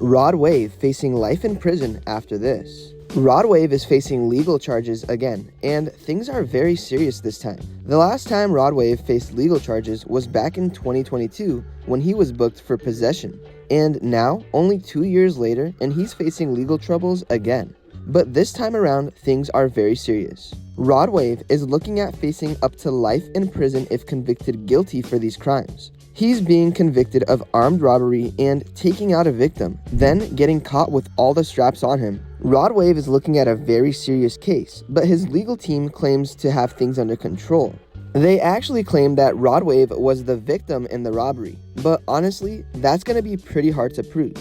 Rod Wave facing life in prison after this. Rod Wave is facing legal charges again, and things are very serious this time. The last time Rod Wave faced legal charges was back in 2022 when he was booked for possession. And now, only 2 years later, and he's facing legal troubles again. But this time around, things are very serious. Rod Wave is looking at facing up to life in prison if convicted guilty for these crimes. He's being convicted of armed robbery and taking out a victim, then getting caught with all the straps on him. Rod Wave is looking at a very serious case, but his legal team claims to have things under control. They actually claim that Rod Wave was the victim in the robbery, but honestly, that's going to be pretty hard to prove,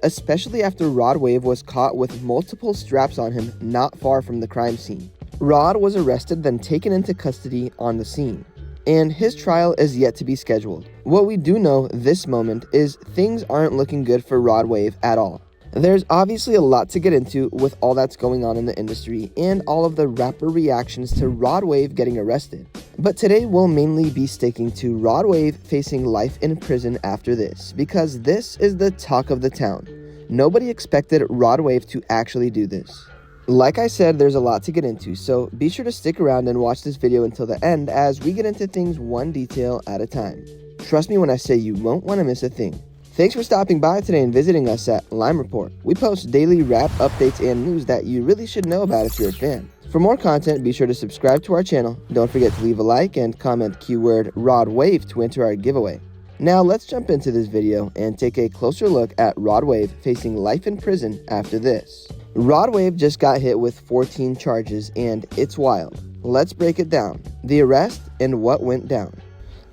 especially after Rod Wave was caught with multiple straps on him not far from the crime scene. Rod was arrested then taken into custody on the scene, and his trial is yet to be scheduled. What we do know this moment is things aren't looking good for Rod Wave at all. There's obviously a lot to get into with all that's going on in the industry and all of the rapper reactions to Rod Wave getting arrested. But today we'll mainly be sticking to Rod Wave facing life in prison after this, because this is the talk of the town. Nobody expected Rod Wave to actually do this. Like I said, there's a lot to get into, so be sure to stick around and watch this video until the end as we get into things one detail at a time. Trust me when I say you won't want to miss a thing. Thanks for stopping by today and visiting us at Lime Report. We post daily rap updates and news that you really should know about if you're a fan. For more content, be sure to subscribe to our channel. Don't forget to leave a like and comment keyword Rod Wave to enter our giveaway. Now let's jump into this video and take a closer look at Rod Wave facing life in prison after this. Rod Wave just got hit with 14 charges and it's wild. Let's break it down. The arrest and what went down.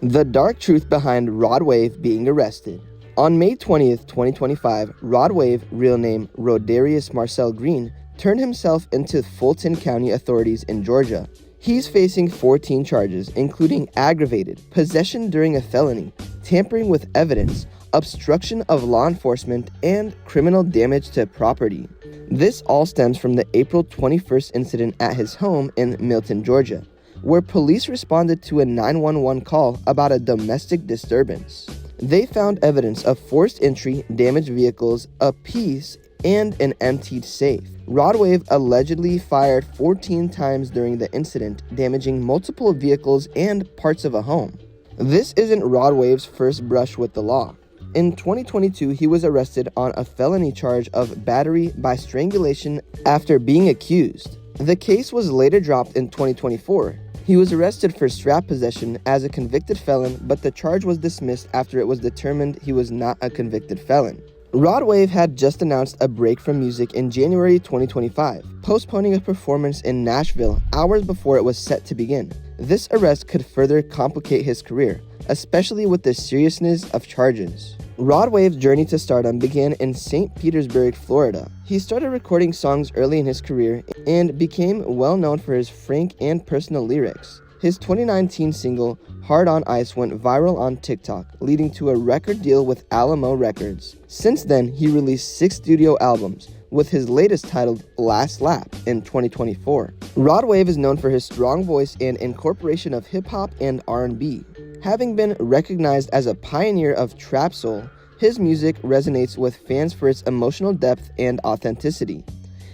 The dark truth behind Rod Wave being arrested. On May 20th, 2025, Rod Wave, real name Rodarius Marcel Green, turned himself into Fulton County authorities in Georgia. He's facing 14 charges, including aggravated, possession during a felony, tampering with evidence, obstruction of law enforcement, and criminal damage to property. This all stems from the April 21st incident at his home in Milton, Georgia, where police responded to a 911 call about a domestic disturbance. They found evidence of forced entry, damaged vehicles, a piece, and an emptied safe. Rod Wave allegedly fired 14 times during the incident, damaging multiple vehicles and parts of a home. This isn't Rod Wave's first brush with the law. In 2022, he was arrested on a felony charge of battery by strangulation after being accused. The case was later dropped in 2024. He was arrested for strap possession as a convicted felon, but the charge was dismissed after it was determined he was not a convicted felon. Rod Wave had just announced a break from music in January 2025, postponing a performance in Nashville hours before it was set to begin. This arrest could further complicate his career, especially with the seriousness of charges. Rod Wave's journey to stardom began in St. Petersburg, Florida. He started recording songs early in his career and became well known for his frank and personal lyrics. His 2019 single, Hard on Ice, went viral on TikTok, leading to a record deal with Alamo Records. Since then, he released 6 studio albums, with his latest titled Last Lap in 2024. Rod Wave is known for his strong voice and incorporation of hip-hop and R&B. Having been recognized as a pioneer of trap soul, his music resonates with fans for its emotional depth and authenticity.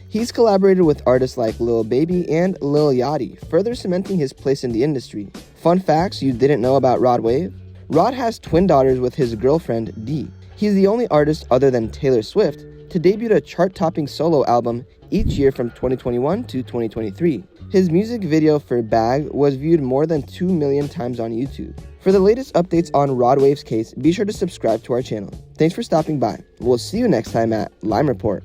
He's collaborated with artists like Lil Baby and Lil Yachty, further cementing his place in the industry. Fun facts you didn't know about Rod Wave? Rod has twin daughters with his girlfriend, Dee. He's the only artist other than Taylor Swift to debut a chart-topping solo album each year from 2021 to 2023. His music video for Bag was viewed more than 2 million times on YouTube. For the latest updates on Rod Wave's case, be sure to subscribe to our channel. Thanks for stopping by. We'll see you next time at Lime Report.